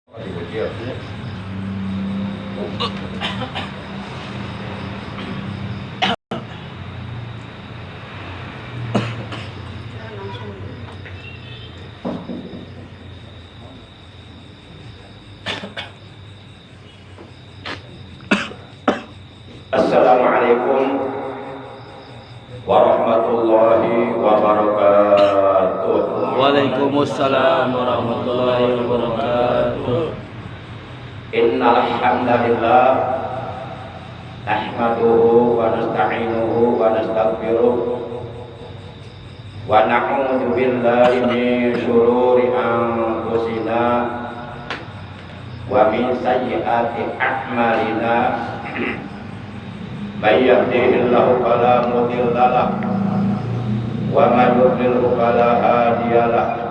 Assalamualaikum warahmatullahi wabarakatuh. Waalaikumsalam warahmatullahi wabarakatuh. Innal hamdalillah nahmaduhu wa nasta'inuhu wa nastaghfiruh wa na'udzu billahi min shururi anfusina wa min sayyiati a'malina. May yahdihillahu fala mudilla lahu wa may yudlilhu fala hadiya lahu.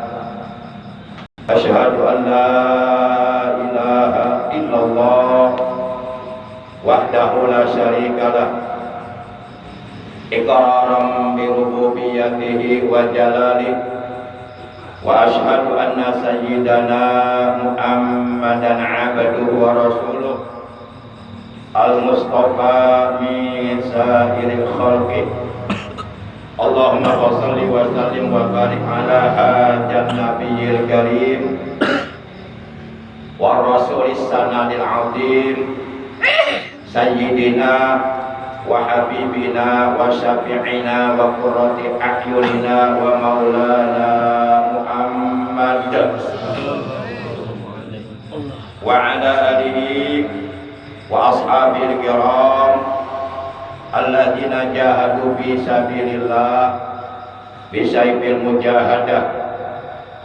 Asyhadu an la ilaha illallah wahdahu la syarika lah iqraran bi rububiyyatihi wa jalalihi wa asyhadu anna sayyidana Muhammadan abduhu wa rasuluh al-mustafa min sa'iril khalqi. Allahumma shalli wa sallim wa barik ala hadan nabiyil karim wa rasulis sanadil azim sayyidina wa habibina wa syafi'ina wa qurrati a'yunina wa maulana Muhammad wa ala alihi wa ashabil kiram alladzina jahadu fi sabilillah bisayfil mujahadah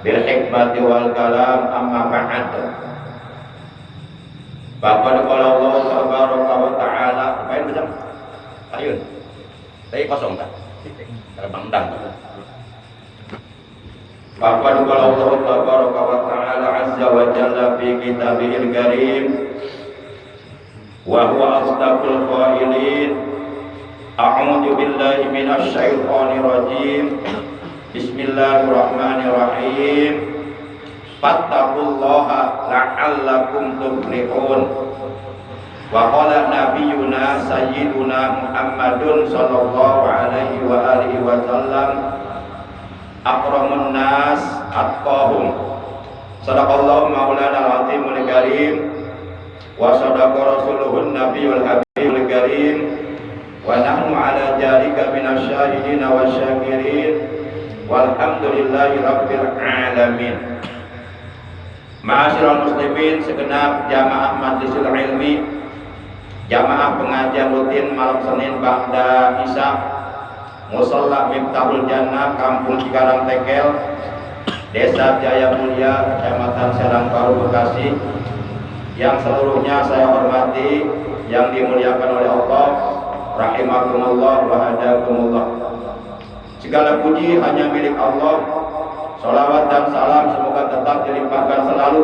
bil hikmati wal kalam amma ba'd. Faqad qala Allah tabaraka wa ta'ala, main macam ayun tadi kosong tak kalau bangdang. Faqad qala Allah tabaraka wa ta'ala azza wa jalla fi kitabihil karim wa huwa asdaqul qailin. A'udzu billahi minasy syaithanir rajim. Bismillahirrahmanirrahim. Fattaqullaha la'allakum tuflihun. Wa qala nabiyyuna sayyiduna Muhammadun sallallahu alaihi wa alihi wa sallam akramun nas atqahum. Sadaqallahu maulana al-azimul karim wa sadaqa rasuluhun nabiyul habibul karim. Wa nahnu ala jalika minasyahidina wa syakirin walhamdulillahi rabbil alamin. Ma'asyiral muslimin, segenap jamaah majlisul ilmi, jamaah pengajian rutin malam Senin ba'da Isya Musalla Miftahul Jannah, Kampung Cikarang Tekel, Desa Jaya Mulia, Kecamatan Serang Baru, Bekasi, yang seluruhnya saya hormati, yang dimuliakan oleh Allah, rahimakumullah wa hadakumullah. Segala puji hanya milik Allah. Salawat dan salam semoga tetap dilimpahkan selalu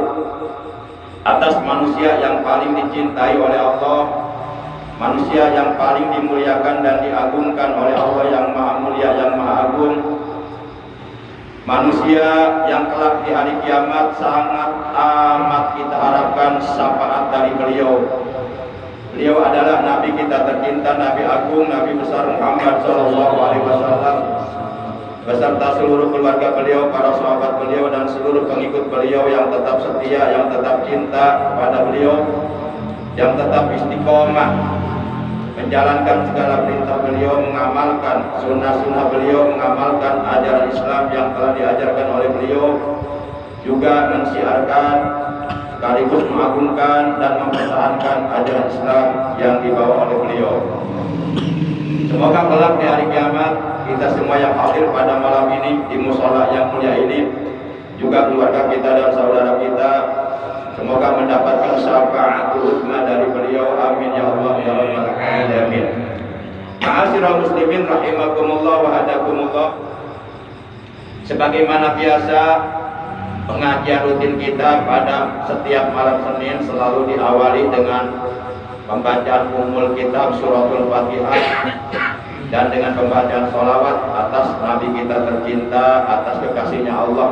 atas manusia yang paling dicintai oleh Allah, manusia yang paling dimuliakan dan diagungkan oleh Allah yang maha mulia, yang maha agung, manusia yang kelak di hari kiamat sangat amat kita harapkan syafaat dari beliau. Beliau adalah Nabi kita tercinta, Nabi agung, Nabi besar Muhammad sallallahu alaihi wasallam, beserta seluruh keluarga beliau, para sahabat beliau, dan seluruh pengikut beliau yang tetap setia, yang tetap cinta kepada beliau, yang tetap istiqomah menjalankan segala perintah beliau, mengamalkan sunnah-sunnah beliau, mengamalkan ajaran Islam yang telah diajarkan oleh beliau, juga mensiarkan sekaligus mengagungkan dan mempertahankan ajaran Islam yang dibawa oleh beliau. Semoga kelak di hari kiamat kita semua yang hadir pada malam ini di mushola yang mulia ini, juga keluarga kita dan saudara kita, semoga mendapatkan syafaatul uzma dari beliau. Amin ya Allah ya rabbal alamin. Ma'asyiral muslimin rahimakumullah wa hadakumullah. Sebagaimana biasa, pengajian rutin kita pada setiap malam Senin selalu diawali dengan pembacaan umul kitab suratul Fatihah dan dengan pembacaan sholawat atas Nabi kita tercinta, atas kekasihnya Allah,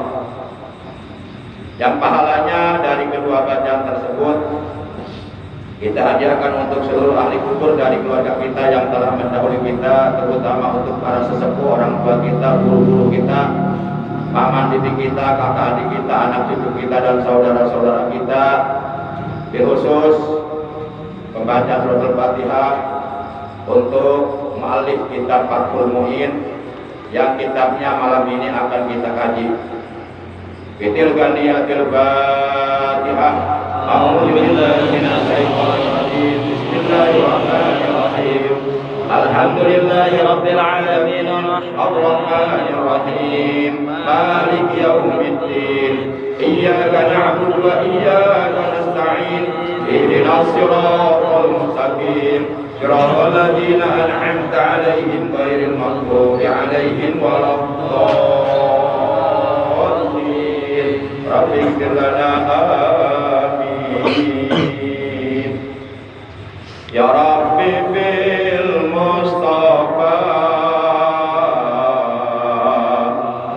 yang pahalanya dari kedua bacaan Kita hadiahkan untuk seluruh ahli kubur dari keluarga kita yang telah mendahului kita, terutama untuk para sesepuh, orang tua kita, guru-guru kita, paman bibi kita, kakak adik kita, anak cucu kita, dan saudara-saudara kita. Khusus pembaca surat Al-Fatihah untuk mu'allif kitab Fathul Mu'in yang kitabnya malam ini akan kita kaji. Fitil Ganiyatil Fatihah. A'udzu billahi minasy syaithanir rajim. Bismillahirrahmanirrahim. Alhamdulillahi rabbil alamin arrahmanir rahim maliki yaumiddin iyyaka na'budu wa iyyaka nasta'in ihdinas siratal mustaqim siratal ladzina an'amta 'alaihim ghairil maghdubi 'alaihim waladdallin. Rabbighfir lana ya Rabbi bil Mustafa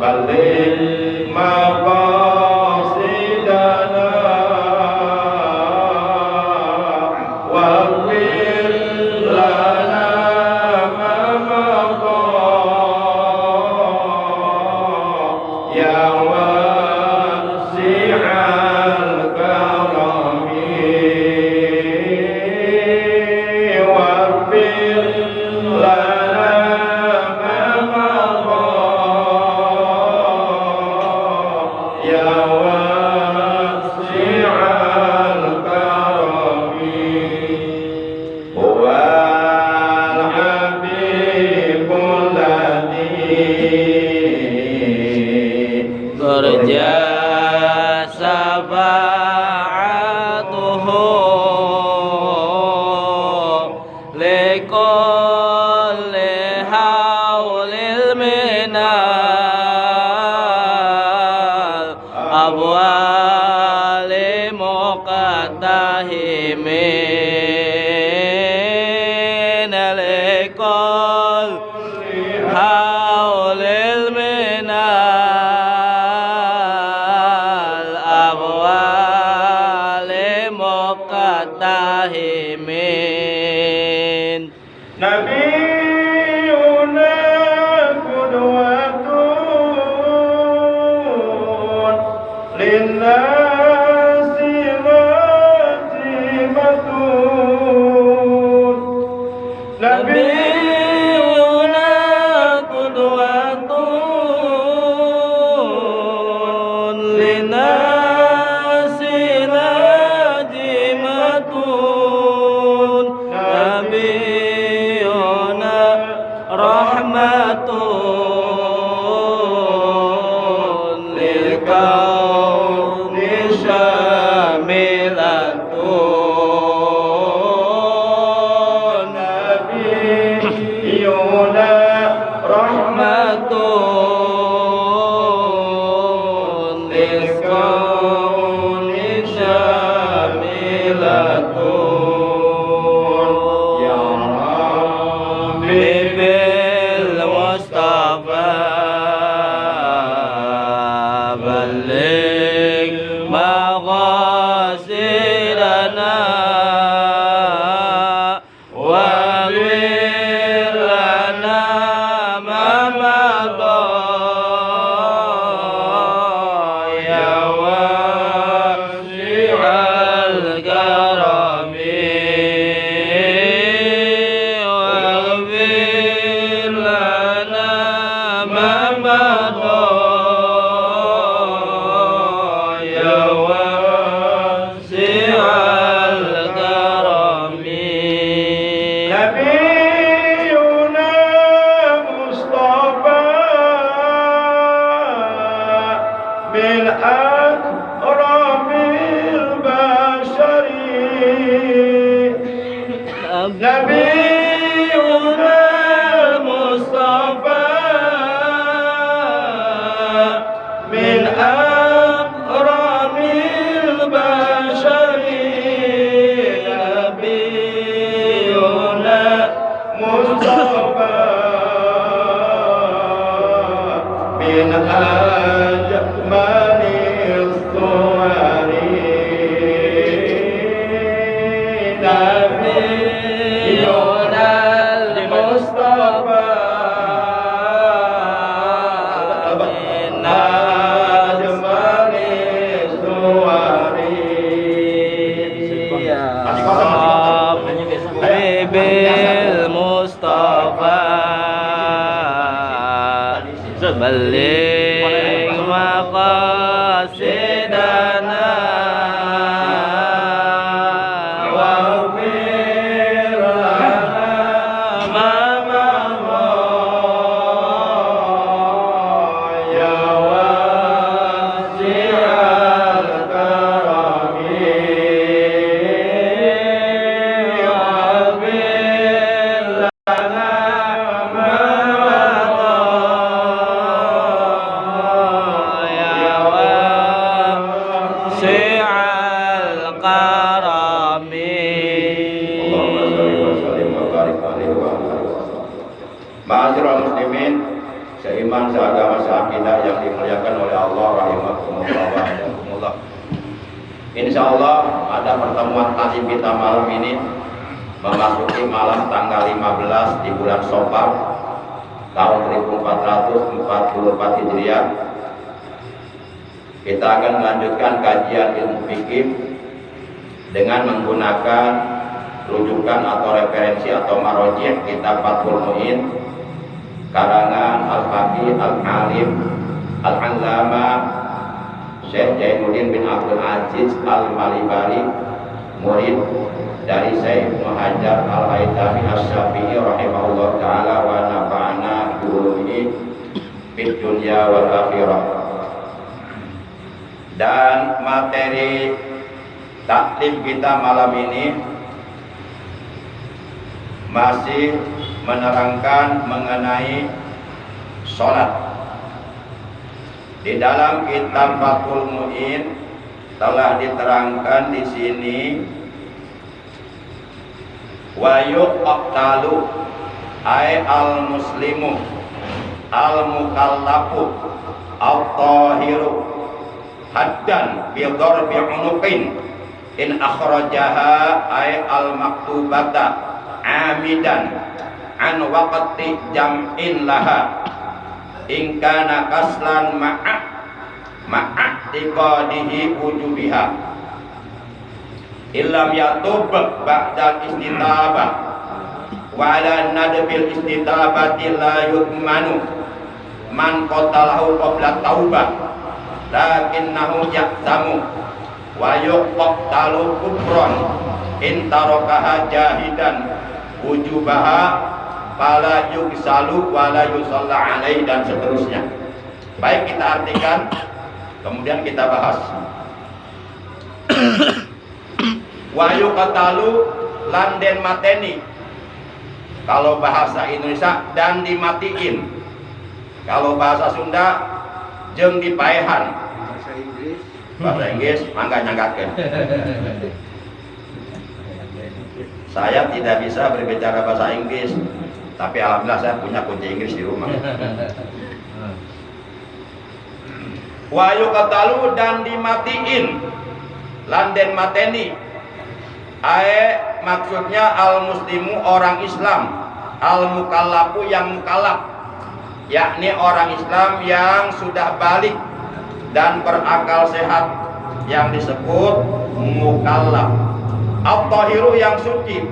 balligh maqasidana waghfir lana ma maqa ya wasi'al karami ya wasi'al والكرم. Allahumma sholli wa sallim wa barik alaihi wa alihi wasallam. Ma'asyiral muslimin, seiman, seagama, seakidah yang dimuliakan oleh Allah rahimakumullah wa rahmatullah. Insyaallah pada pertemuan tajim kita malam ini memasuki malam tanggal 15 di bulan Safar tahun 1444 Hijriah. Kita akan melanjutkan kajian ilmu fikih dengan menggunakan rujukan atau referensi atau marojih kitab Fathul Mu'in karangan Al-Faqih Al-Alim Al-Allama Syekh Jainuddin bin Abdul Aziz Al-Malibari, murid dari Syekh Muhajar Al-Haytami Asy-Syafi'i rahimahullah ta'ala wa nafa'ana bihi fid dunya wal akhirah. Dan materi taklim kita malam ini masih menerangkan mengenai sholat. Di dalam kitab Fathul Mu'in telah diterangkan di sini wa yuqtalu ay al muslimu al mukallafu at-tahiru haddan bi dharbi unuqin in akhrajaha ay al maktubata amidan an waqti jam'in laha in kana kaslan ma'a tiqadihi wujubiha illam yatub ba'dal istitabah wa ala nadbil istitabati la yu'manu man qatalahu qabla taubah lakinnahu ya'tamu wa yuqtalu kufran in tarakaha jahidan wujubaha fala yugsalu wala yusalla alaihi dan seterusnya. Baik, kita artikan kemudian kita bahas. Wa yuqtalu lan den mateni kalau bahasa Indonesia, dan dimatiin kalau bahasa Sunda jeung dipaehan. Bahasa Inggris mangga nyanggakeun. Saya tidak bisa berbicara bahasa Inggris, tapi alhamdulillah saya punya kunci Inggris di rumah. Wa yuqtalu dan dimatiin lan den mateni ae maksudnya al muslimu orang Islam, al mukallafu yang mukallaf, yakni orang Islam yang sudah balik dan berakal sehat yang disebut mukallaf. At-tahiru yang suci,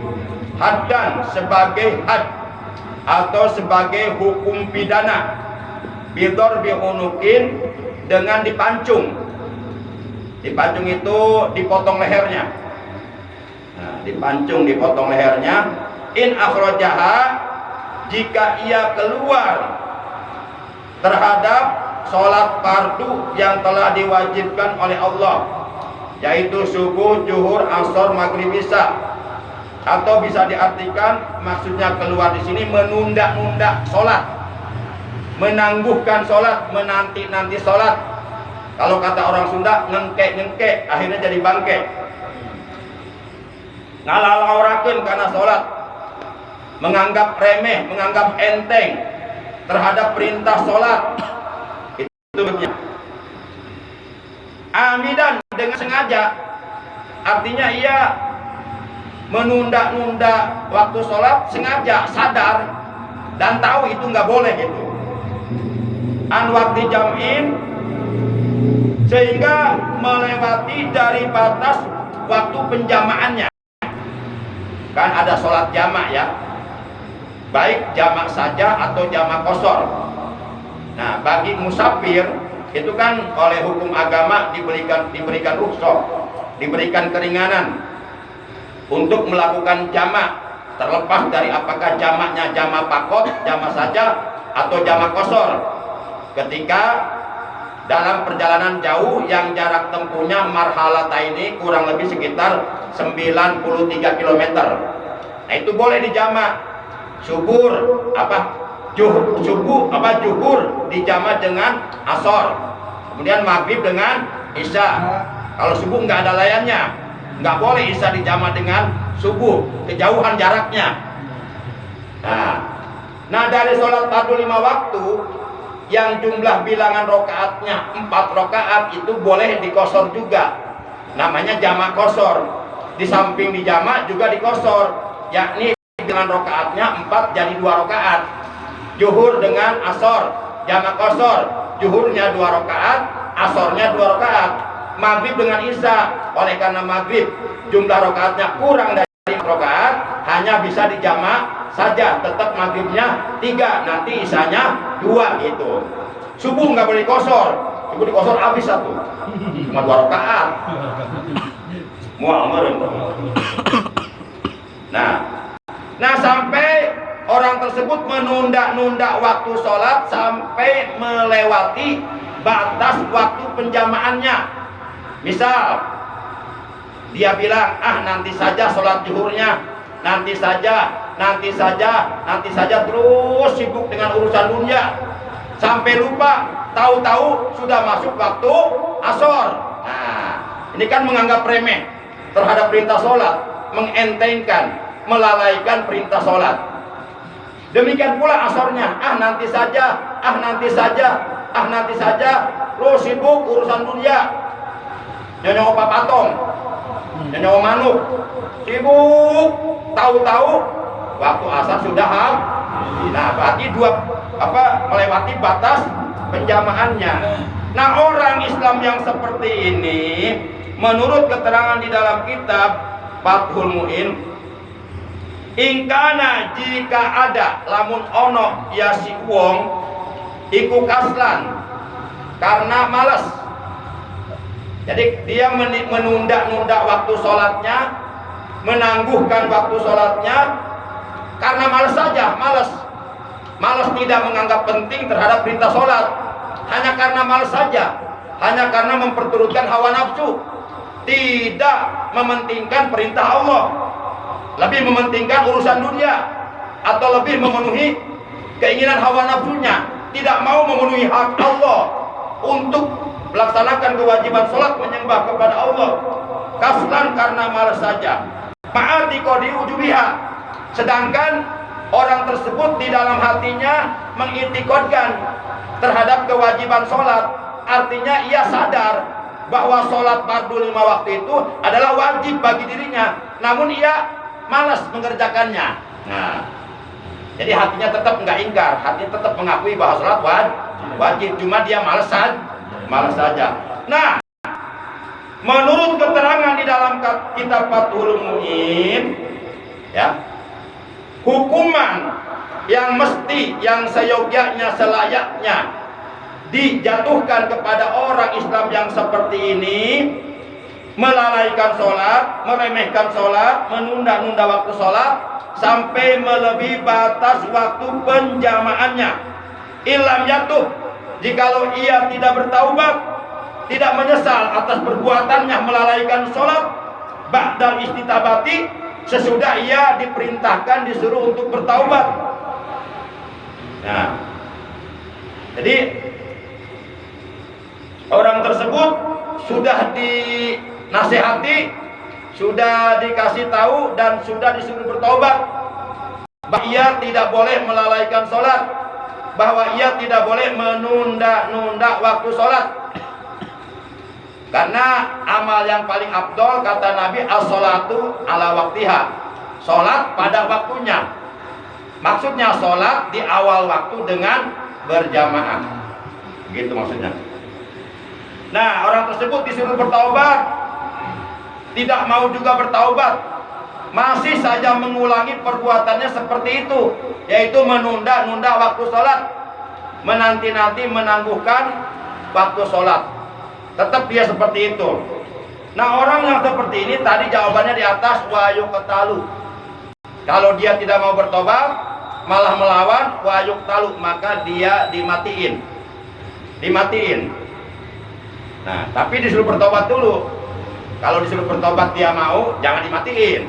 haddan sebagai had atau sebagai hukum pidana, bidor biunukin dengan dipancung. Dipancung itu dipotong lehernya. Nah, dipancung dipotong lehernya. In akhrajaha jika ia keluar terhadap sholat fardu yang telah diwajibkan oleh Allah, yaitu subuh, zuhur, asar, maghrib, isya. Atau bisa diartikan maksudnya keluar di sini menunda-nunda sholat, menangguhkan sholat, menanti-nanti sholat. Kalau kata orang Sunda, ngengke-ngengke, akhirnya jadi bangke. Ngalalaurakeun karena sholat, menganggap remeh, menganggap enteng terhadap perintah sholat. Itu benar. Amidan dengan sengaja, artinya ia menunda-nunda waktu sholat sengaja, sadar dan tahu itu nggak boleh itu. An waktu jam'in, sehingga melewati dari batas waktu penjamaannya. Kan ada sholat jamak ya, baik jamak saja atau jamak qashar. Nah, bagi musafir itu kan oleh hukum agama diberikan rukhsah, diberikan keringanan untuk melakukan jamak, terlepas dari apakah jamaknya jamak pakot, jamak saja atau jamak qashar. Ketika dalam perjalanan jauh yang jarak tempuhnya marhalata ini kurang lebih sekitar 93 km. Nah, itu boleh dijamak. Juhur dijamak dengan asar, kemudian maghrib dengan isya. Kalau subuh nggak ada layannya, Nggak boleh isya dijama dengan subuh, kejauhan jaraknya. Nah dari sholat fardu 5 waktu yang jumlah bilangan rokaatnya 4 rokaat itu boleh dikosor juga, namanya jamak kosor. Di samping dijamak juga dikosor, yakni dengan rokaatnya 4 jadi 2 rokaat. Zuhur dengan asor jamak kosor, zuhurnya 2 rokaat, asornya 2 rokaat. Maghrib dengan isya, oleh karena maghrib jumlah rokaatnya kurang dari rokaat, hanya bisa dijamak saja, tetap maghribnya 3, nanti isyanya 2 gitu. Subuh nggak boleh dikosor, subuh dikosor habis 1, cuma 2 rokaat. Nah sampai orang tersebut menunda-nunda waktu sholat sampai melewati batas waktu penjamaannya. Misal dia bilang, nanti saja sholat zuhurnya, nanti saja, terus sibuk dengan urusan dunia sampai lupa, tahu-tahu sudah masuk waktu asor. Nah, ini kan menganggap remeh terhadap perintah sholat, mengentengkan, melalaikan perintah sholat. Demikian pula asornya, nanti saja, terus sibuk urusan dunia. Nyonya opa patong, nyonya manuk, sibuk, tahu-tahu waktu asar sudah habis. Nah, berarti melewati batas penjamaannya. Nah, orang Islam yang seperti ini, menurut keterangan di dalam kitab Fathul Mu'in, ingkana jika ada lamun ono ya si wong iku kaslan karena malas. Jadi dia menunda-nunda waktu sholatnya, menangguhkan waktu sholatnya karena malas saja, malas tidak menganggap penting terhadap perintah sholat, hanya karena malas saja, hanya karena memperturutkan hawa nafsu, tidak mementingkan perintah Allah, lebih mementingkan urusan dunia, atau lebih memenuhi keinginan hawa nafsunya, tidak mau memenuhi hak Allah untuk melaksanakan kewajiban sholat menyembah kepada Allah, kaslan karena malas saja, ma'atiqadi ujubiha. Sedangkan orang tersebut di dalam hatinya mengitikadkan terhadap kewajiban sholat, artinya ia sadar bahwa sholat fardu 5 waktu itu adalah wajib bagi dirinya, namun ia malas mengerjakannya. Nah, jadi hatinya tetap nggak ingkar, hatinya tetap mengakui bahwa sholat wajib, cuma dia malas saja. Nah, menurut keterangan di dalam kitab Fathul Mu'in, ya, hukuman yang mesti, yang seyogyanya, selayaknya dijatuhkan kepada orang Islam yang seperti ini, melalaikan sholat, meremehkan sholat, menunda-nunda waktu sholat sampai melebihi batas waktu penjamaannya. Ilam jatuh, jikalau ia tidak bertaubat, tidak menyesal atas perbuatannya melalaikan sholat, ba'dal istitabati, sesudah ia diperintahkan, disuruh untuk bertaubat. Nah, jadi orang tersebut sudah dinasihati, sudah dikasih tahu, dan sudah disuruh bertaubat bahwa ia tidak boleh melalaikan sholat, bahwa ia tidak boleh menunda-nunda waktu sholat, karena amal yang paling afdol, kata Nabi, as-sholatu ala waktiha, sholat pada waktunya. Maksudnya sholat di awal waktu dengan berjamaah, gitu maksudnya. Nah, orang tersebut disuruh bertaubat, tidak mau juga bertaubat, masih saja mengulangi perbuatannya seperti itu, yaitu menunda-nunda waktu sholat, menanti-nanti, menangguhkan waktu sholat. Tetap dia seperti itu. Nah, orang yang seperti ini tadi jawabannya di atas, wayu ketalu. Kalau dia tidak mau bertobat, malah melawan, wayu ketalu, maka dia dimatiin. Nah, tapi disuruh bertobat dulu. Kalau disuruh bertobat dia mau, jangan dimatiin.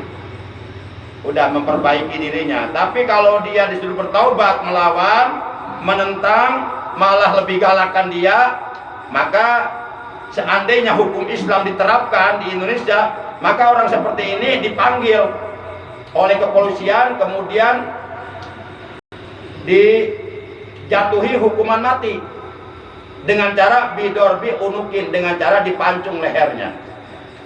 Udah memperbaiki dirinya. Tapi kalau dia disuruh bertaubat, melawan, menentang, malah lebih galakkan dia, maka seandainya hukum Islam diterapkan di Indonesia, maka orang seperti ini dipanggil oleh kepolisian, kemudian dijatuhi hukuman mati dengan cara bidorbi unukin, dengan cara dipancung lehernya.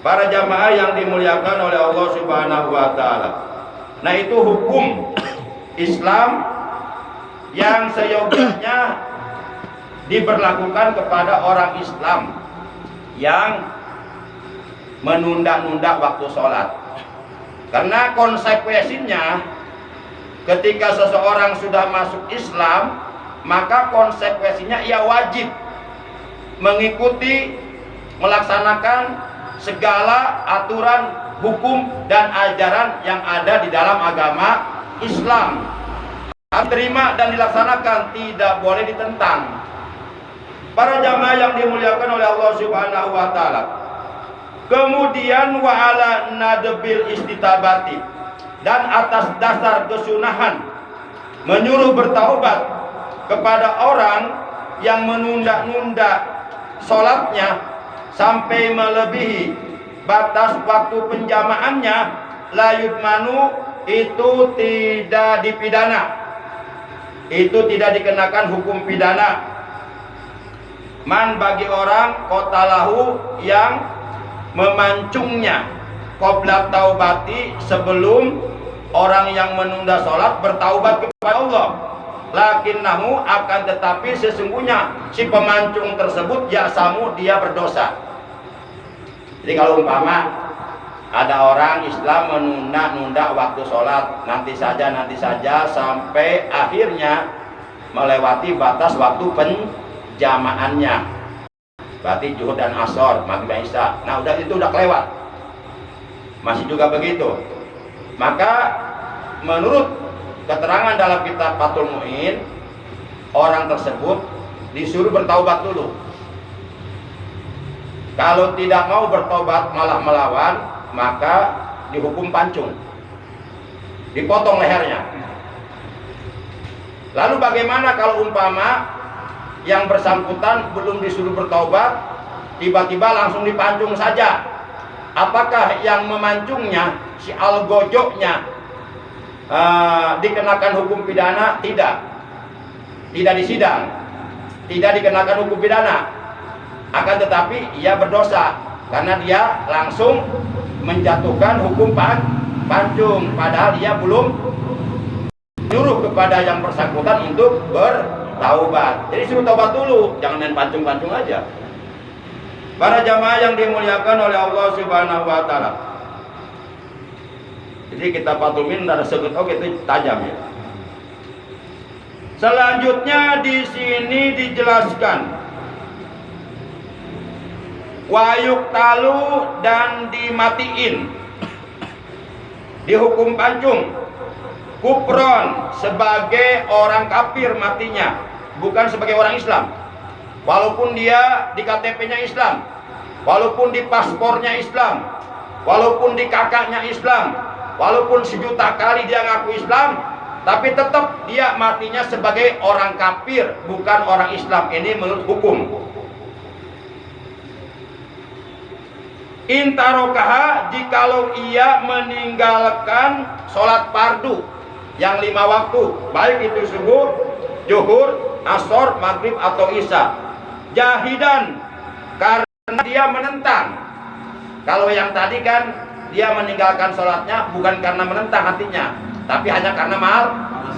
Para jamaah yang dimuliakan oleh Allah Subhanahu wa Ta'ala, nah itu hukum Islam yang seyogyanya diberlakukan kepada orang Islam yang menunda-nunda waktu sholat. Karena konsekuensinya ketika seseorang sudah masuk Islam, maka konsekuensinya ia wajib mengikuti, melaksanakan segala aturan, hukum, dan ajaran yang ada di dalam agama Islam. Terima dan dilaksanakan, tidak boleh ditentang. Para jamaah yang dimuliakan oleh Allah Subhanahu wa Ta'ala, kemudian wa ala nadbil istitabati, dan atas dasar kesunahan menyuruh bertaubat kepada orang yang menunda-nunda sholatnya sampai melebihi batas waktu penjamaannya, la yudmanu, itu tidak dipidana, itu tidak dikenakan hukum pidana. Man, bagi orang kotalahu yang memancungnya qabla taubati, sebelum orang yang menunda sholat bertaubat kepada Allah. Lakinnahu, akan tetapi sesungguhnya si pemancung tersebut yasamu, dia berdosa. Jadi kalau umpama ada orang Islam menunda-nunda waktu sholat, nanti saja sampai akhirnya melewati batas waktu penjamaannya, berarti zuhur dan asar, maghrib dan isya. Nah itu udah kelewat, masih juga begitu, maka menurut keterangan dalam kitab Fathul Mu'in, orang tersebut disuruh bertaubat dulu. Kalau tidak mau bertobat malah melawan, maka dihukum pancung, dipotong lehernya. Lalu bagaimana kalau umpama yang bersangkutan belum disuruh bertobat, tiba-tiba langsung dipancung saja? Apakah yang memancungnya, si algojoknya, dikenakan hukum pidana? Tidak disidang, tidak dikenakan hukum pidana. Akan tetapi ia berdosa karena dia langsung menjatuhkan hukum pancung, padahal dia belum nyuruh kepada yang bersangkutan untuk bertaubat. Jadi suruh taubat dulu, jangan main pancung-pancung aja. Para jamaah yang dimuliakan oleh Allah Subhanahu wa Ta'ala, jadi kita patumin dari sekut, oke, itu tajam ya. Selanjutnya di sini dijelaskan wayuk talu, dan dimatiin, dihukum pancung, kufron, sebagai orang kafir matinya, bukan sebagai orang Islam. Walaupun dia di KTP-nya Islam, walaupun di paspornya Islam, walaupun di kakaknya Islam, walaupun sejuta kali dia ngaku Islam, tapi tetap dia matinya sebagai orang kafir, bukan orang Islam. Ini menurut hukum. Intarokaha, jikalau ia meninggalkan sholat fardu yang 5 waktu, baik itu subuh, zuhur, asar, maghrib atau isya, jahidan, karena dia menentang. Kalau yang tadi kan dia meninggalkan sholatnya bukan karena menentang hatinya, tapi hanya karena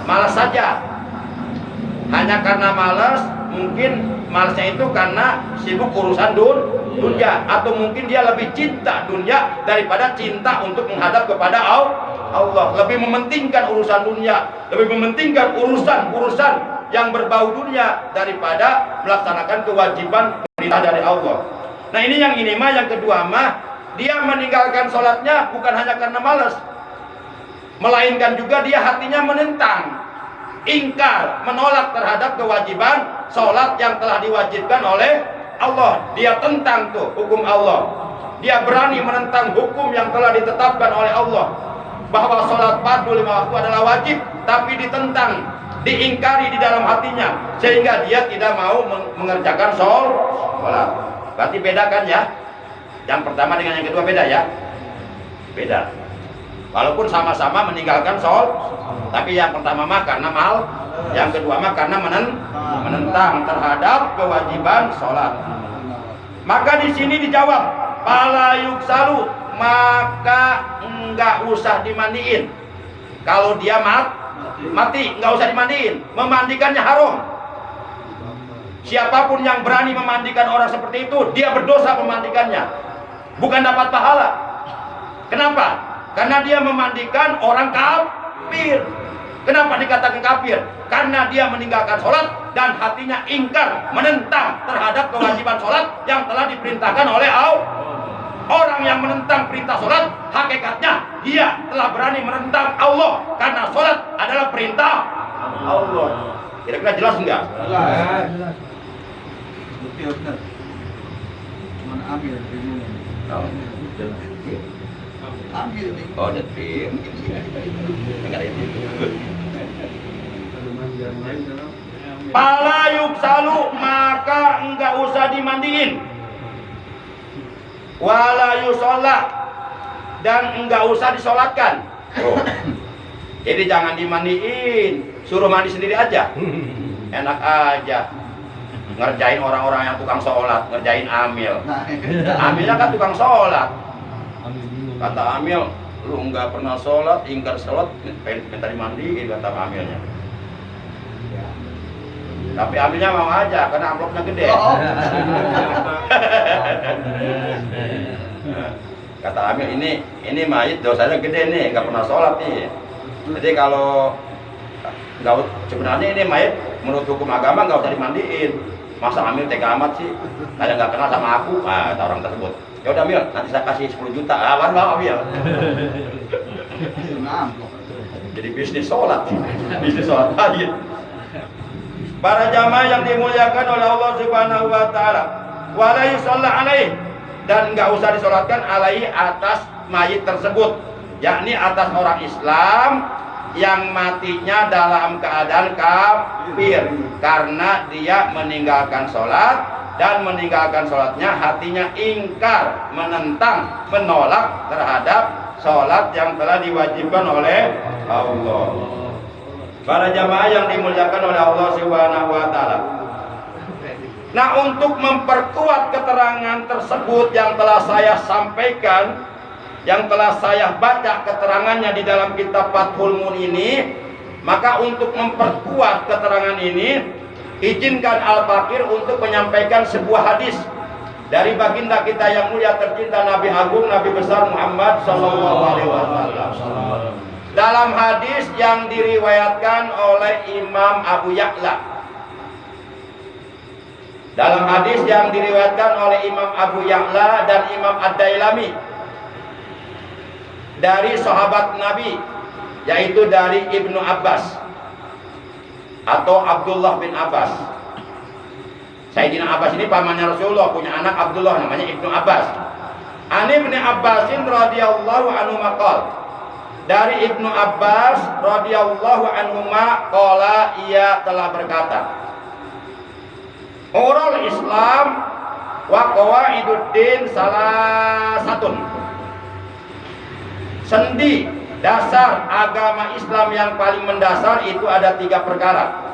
malas saja. Hanya karena malas, mungkin malasnya itu karena sibuk urusan dunia, atau mungkin dia lebih cinta dunia daripada cinta untuk menghadap kepada Allah. Lebih mementingkan urusan dunia, lebih mementingkan urusan yang berbau dunia daripada melaksanakan kewajiban perintah dari Allah. Nah ini yang kedua mah, dia meninggalkan sholatnya bukan hanya karena malas, melainkan juga dia hatinya menentang, ingkar, menolak terhadap kewajiban sholat yang telah diwajibkan oleh Allah. Dia tentang tuh hukum Allah, dia berani menentang hukum yang telah ditetapkan oleh Allah, bahwa sholat fardu 5 waktu adalah wajib, tapi ditentang, diingkari di dalam hatinya, sehingga dia tidak mau mengerjakan sholat. Berarti bedakan ya, yang pertama dengan yang kedua beda ya. Beda. Walaupun sama-sama meninggalkan sholat, tapi yang pertama mah karena mal, yang kedua mah karena menentang terhadap kewajiban sholat. Maka di sini dijawab, pala yuksalu, maka enggak usah dimandiin. Kalau dia mati, enggak usah dimandiin. Memandikannya haram. Siapapun yang berani memandikan orang seperti itu, dia berdosa memandikannya, bukan dapat pahala. Kenapa? Karena dia memandikan orang kafir. Kenapa dikatakan kafir? Karena dia meninggalkan sholat dan hatinya ingkar, menentang terhadap kewajiban sholat yang telah diperintahkan oleh Allah. Orang yang menentang perintah sholat, hakikatnya dia telah berani menentang Allah, karena sholat adalah perintah Allah. Kira-kira jelas enggak? Jelas. Betul. Cuman ambil bingung. Ambil nih. Oh, detik. Enggak ada itu. Pala yuksalu, maka enggak usah dimandiin. Wala yusolat, dan enggak usah disolatkan. Oh. Jadi jangan dimandiin, suruh mandi sendiri aja. Enak aja. Ngerjain orang-orang yang tukang sholat, ngerjain amil. Amilnya kan tukang sholat. Kata amil, lu nggak pernah sholat, ingkar sholat, minta dimandiin, kata amilnya. Tapi amilnya mau aja, karena amplopnya gede. Kata amil, ini mayit dosanya gede nih, nggak pernah sholat nih. Jadi kalau nggak, sebenarnya ini mayit menurut hukum agama nggak usah dimandiin. Masa amil tega amat sih, kayak nggak kenal sama aku, kata orang tersebut. Ya udah Mil, nanti saya kasih 10 juta. Baru mau Mil. Jadi bisnis sholat, bisnis sholat mayit. Para jamaah yang dimuliakan oleh Allah Subhanahu wa taala, wala yusalla alaih, dan enggak usah disolatkan alaihi atas mayit tersebut, yakni atas orang Islam yang matinya dalam keadaan kafir, karena dia meninggalkan sholat, dan meninggalkan sholatnya hatinya ingkar, menentang, menolak terhadap sholat yang telah diwajibkan oleh Allah. Para jamaah yang dimuliakan oleh Allah Subhanahu wa taala. Nah, untuk memperkuat keterangan tersebut yang telah saya sampaikan, yang telah saya baca keterangannya di dalam kitab Fathul Mun ini, maka untuk memperkuat keterangan ini, izinkan Al-Fakir untuk menyampaikan sebuah hadis dari baginda kita yang mulia tercinta, Nabi Agung, Nabi besar Muhammad sallallahu alaihi wasallam. Dalam hadis yang diriwayatkan oleh Imam Abu Ya'la. Dalam hadis yang diriwayatkan oleh Imam Abu Ya'la dan Imam Ad-Dailami dari sahabat Nabi, yaitu dari Ibnu Abbas atau Abdullah bin Abbas. Sayyidina Abbas ini pamannya Rasulullah, punya anak Abdullah namanya Ibnu Abbas. An Ibnu Abbasin radhiyallahu anhu maqal, dari Ibnu Abbas radhiyallahu anhuma qala, ia telah berkata, Urul Islam wa qawaiduddin salah satun, sendi dasar agama Islam yang paling mendasar itu ada 3 perkara.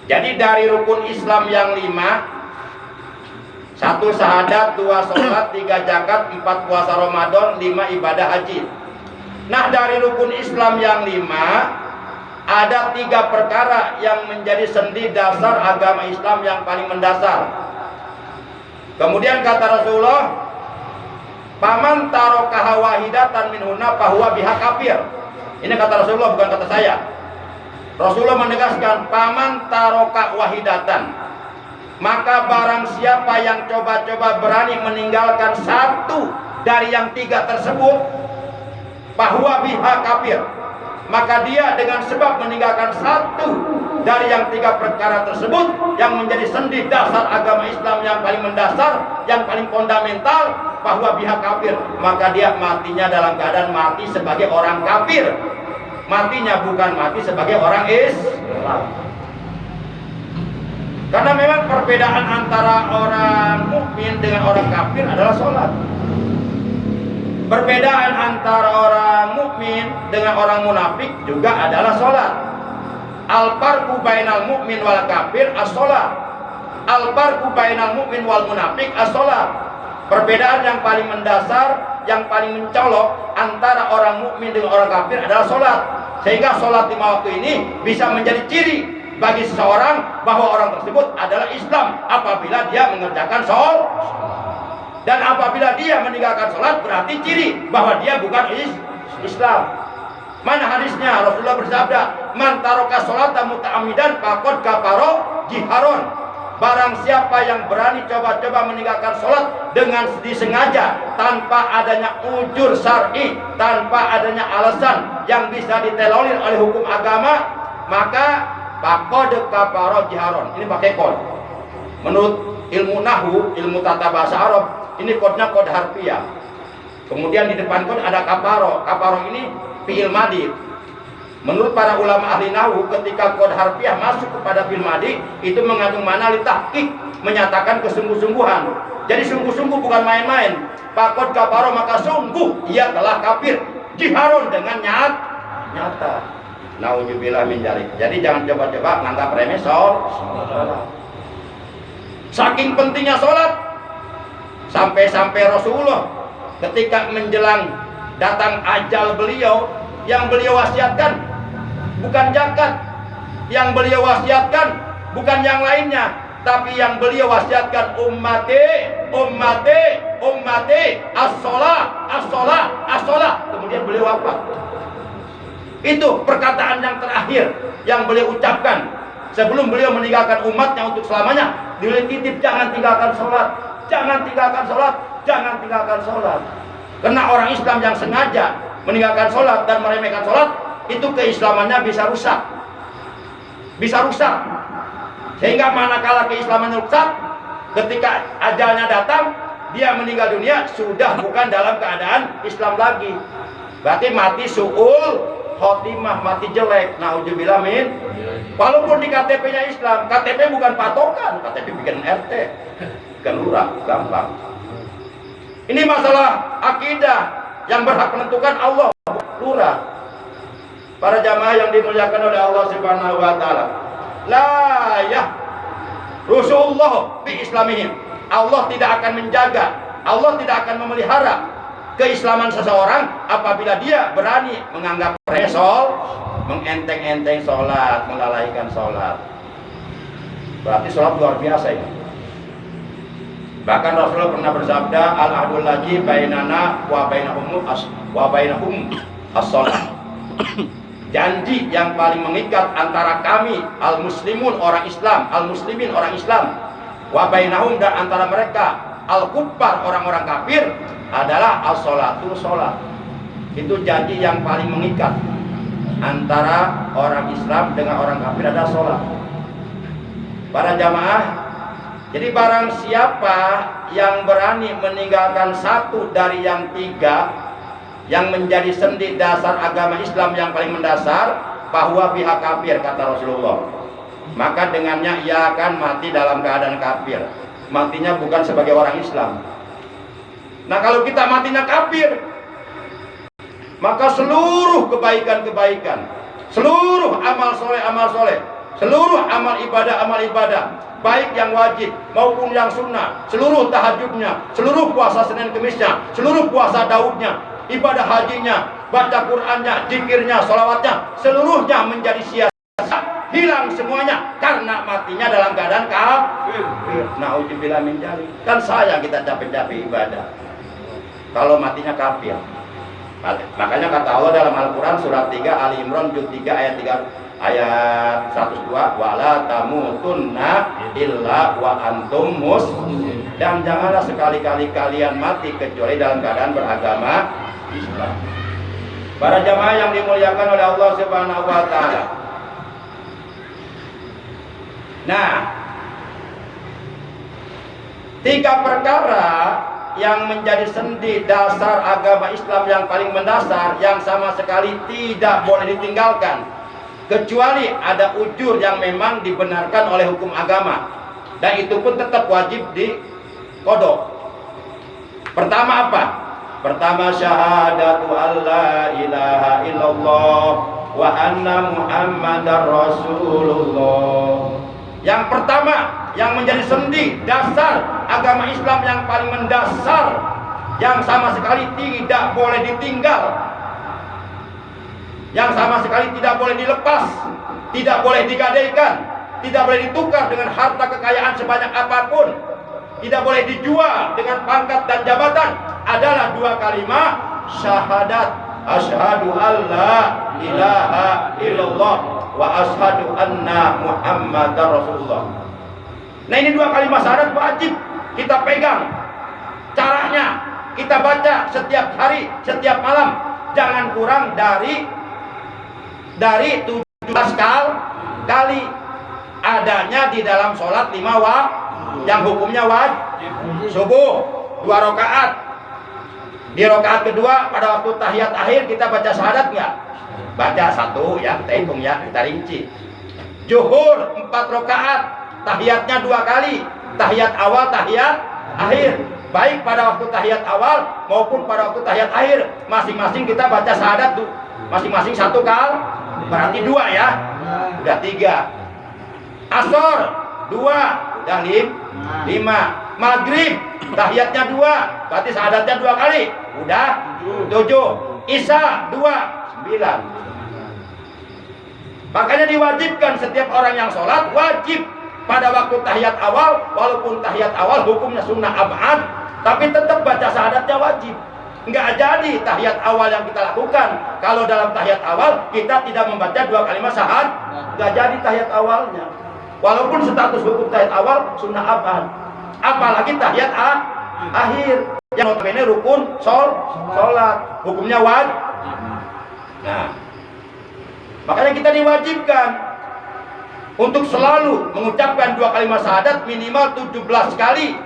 Jadi dari rukun Islam yang 5, 1 syahadat, 2 sholat, 3 zakat, 4 puasa Ramadan, 5 ibadah haji. Nah, dari rukun Islam yang 5 ada 3 perkara yang menjadi sendi dasar agama Islam yang paling mendasar. Kemudian kata Rasulullah, paman tarokaha wahidatan minhunna fahuwa biha kafir. Ini kata Rasulullah, bukan kata saya. Rasulullah menegaskan, paman taroka wahidatan, maka barang siapa yang coba-coba berani meninggalkan 1 dari yang 3 tersebut, fahuwa biha kafir, maka dia dengan sebab meninggalkan 1 dari yang 3 perkara tersebut yang menjadi sendi dasar agama Islam yang paling mendasar, yang paling fundamental, bahwa pihak kafir, maka dia matinya dalam keadaan mati sebagai orang kafir. Matinya bukan mati sebagai orang Islam. Karena memang perbedaan antara orang mukmin dengan orang kafir adalah sholat. Perbedaan antara orang mukmin dengan orang munafik juga adalah sholat. Al-farqu bainal mu'min wal kafir as-sholat. Al-farqu bainal mu'min wal munafik as-sholat. Perbedaan yang paling mendasar, yang paling mencolok antara orang mukmin dengan orang kafir adalah sholat. Sehingga sholat 5 waktu ini bisa menjadi ciri bagi seseorang bahwa orang tersebut adalah Islam apabila dia mengerjakan sholat. Dan apabila dia meninggalkan sholat berarti ciri bahwa dia bukan Islam. Mana hadisnya? Rasulullah bersabda, "Man taraka sholata muta'ammidan faqad kafara jiharon." Barang siapa yang berani coba-coba meninggalkan sholat dengan disengaja, tanpa adanya ujur syar'i, tanpa adanya alasan yang bisa ditolerir oleh hukum agama, maka faqad kafara jiharon. Ini pakai kod. Menurut ilmu nahwu, ilmu tata bahasa Arab, ini kodnya kod harfiah. Kemudian di depan kod ada kafaro. Kafaro ini fi'il madi. Menurut para ulama ahli nahwu, ketika kod harfiah masuk kepada fi'il madi, itu mengandung makna litahqiq, menyatakan kesungguh-sungguhan. Jadi sungguh-sungguh, bukan main-main. Faqad kafaro, maka sungguh ia telah kafir. Jiharon, dengan nyata. Nauzubillah min dzalik. Jadi jangan coba-coba menganggap remeh sholat. Saking pentingnya sholat, sampai-sampai Rasulullah ketika menjelang datang ajal beliau, yang beliau wasiatkan bukan zakat, yang beliau wasiatkan bukan yang lainnya, tapi yang beliau wasiatkan ummati as-sholah. Kemudian beliau wafat. Itu perkataan yang terakhir yang beliau ucapkan sebelum beliau meninggalkan umatnya untuk selamanya. Beliau titip, jangan tinggalkan sholat, jangan tinggalkan sholat, jangan tinggalkan sholat. Karena orang Islam yang sengaja meninggalkan sholat dan meremehkan sholat, itu keislamannya bisa rusak. Bisa rusak. Sehingga manakala keislamannya rusak, ketika ajalnya datang, dia meninggal dunia, sudah bukan dalam keadaan Islam lagi. Berarti mati su'ul khotimah, mati jelek. Nauzubillah min. Walaupun di KTP-nya Islam, KTP bukan patokan, KTP bikin RT, bukan lurah, gampang. Ini masalah akidah yang berhak menentukan Allah, lurah. Para jamaah yang dimuliakan oleh Allah Subhanahu wa taala. La ya Rasulullah bi islamihim. Allah tidak akan menjaga, Allah tidak akan memelihara keislaman seseorang apabila dia berani menganggap resol, mengenteng-enteng sholat, melalaikan sholat. Berarti sholat luar biasa ini. Bahkan Rasulullah pernah bersabda, al-ahdul ladzi bainana wa bainahum as-shalah. Janji yang paling mengikat antara kami al-muslimun orang Islam, al-muslimin orang Islam, wa bainahum, dan antara mereka al-kuffar orang-orang kafir adalah as-sholatu, sholat. Itu janji yang paling mengikat antara orang Islam dengan orang kafir adalah sholat. Para jamaah, jadi barang siapa yang berani meninggalkan satu dari yang tiga yang menjadi sendi dasar agama Islam yang paling mendasar, bahwa pihak kafir, kata Rasulullah, maka dengannya ia akan mati dalam keadaan kafir. Matinya bukan sebagai orang Islam. Nah, kalau kita matinya kafir, maka seluruh kebaikan-kebaikan, seluruh amal soleh, seluruh amal ibadah, baik yang wajib maupun yang sunnah, seluruh tahajudnya, seluruh puasa Senin Kemisnya, seluruh puasa Daudnya, ibadah hajinya, baca Qur'annya, zikirnya, sholawatnya, seluruhnya menjadi sia-sia, hilang semuanya karena matinya dalam keadaan kafir. Nauzubillah min dzalik. Kan sayang kita capek-capek ibadah kalau matinya kafir. Makanya kata Allah dalam Al-Quran surat 3 Ali Imran juz 3 ayat 102, wala tamutunna illa wa antum muslimun. Dan janganlah sekali-kali kalian mati kecuali dalam keadaan beragama Islam. Para jamaah yang dimuliakan oleh Allah Subhanahu wa taala. Nah, 3 perkara yang menjadi sendi dasar agama Islam yang paling mendasar, yang sama sekali tidak boleh ditinggalkan kecuali ada ujur yang memang dibenarkan oleh hukum agama, dan itu pun tetap wajib diqodok. Pertama apa? Pertama, syahadatu alla ilaha illallah wa anna muhammadar rasulullah. Yang pertama, yang menjadi sendi dasar agama Islam yang paling mendasar, yang sama sekali tidak boleh ditinggal, yang sama sekali tidak boleh dilepas, tidak boleh digadaikan, tidak boleh ditukar dengan harta kekayaan sebanyak apapun, tidak boleh dijual dengan pangkat dan jabatan, adalah dua kalimat syahadat, asyhadu alla ilaha illallah wa asyhadu anna muhammadar rasulullah. Nah, ini dua kalimat syahadat wajib kita pegang. Caranya kita baca setiap hari, setiap malam, jangan kurang dari 17 kali. Adanya di dalam sholat 5 waktu yang hukumnya wajib. Subuh 2 rakaat. Di rakaat kedua pada waktu tahiyat akhir kita baca syahadat nggak? Baca 1 ya, kita hitung ya, kita rinci. Zuhur 4 rakaat, tahiyatnya 2 kali. Tahiyat awal, tahiyat akhir. Baik pada waktu tahiyat awal maupun pada waktu tahiyat akhir, masing-masing kita baca syahadat tuh. Masing-masing 1 kali. Berarti 2 ya. Udah 3. Asor 2, udah 5. Maghrib tahiyatnya 2, berarti syahadatnya 2 kali, udah 7. Isya 2, 9. Makanya diwajibkan setiap orang yang sholat wajib pada waktu tahiyat awal, walaupun tahiyat awal hukumnya sunnah ab'ad, tapi tetap baca syahadatnya wajib. Enggak jadi tahiyat awal yang kita lakukan kalau dalam tahiyat awal kita tidak membaca 2 kalimat syahadat, enggak jadi tahiyat awalnya. Walaupun status hukum tahiyat awal sunnah abad, apalagi tahiyat akhir yang notabene rukun sholat, hukumnya wajib. Nah, makanya kita diwajibkan untuk selalu mengucapkan 2 kalimat syahadat minimal 17 kali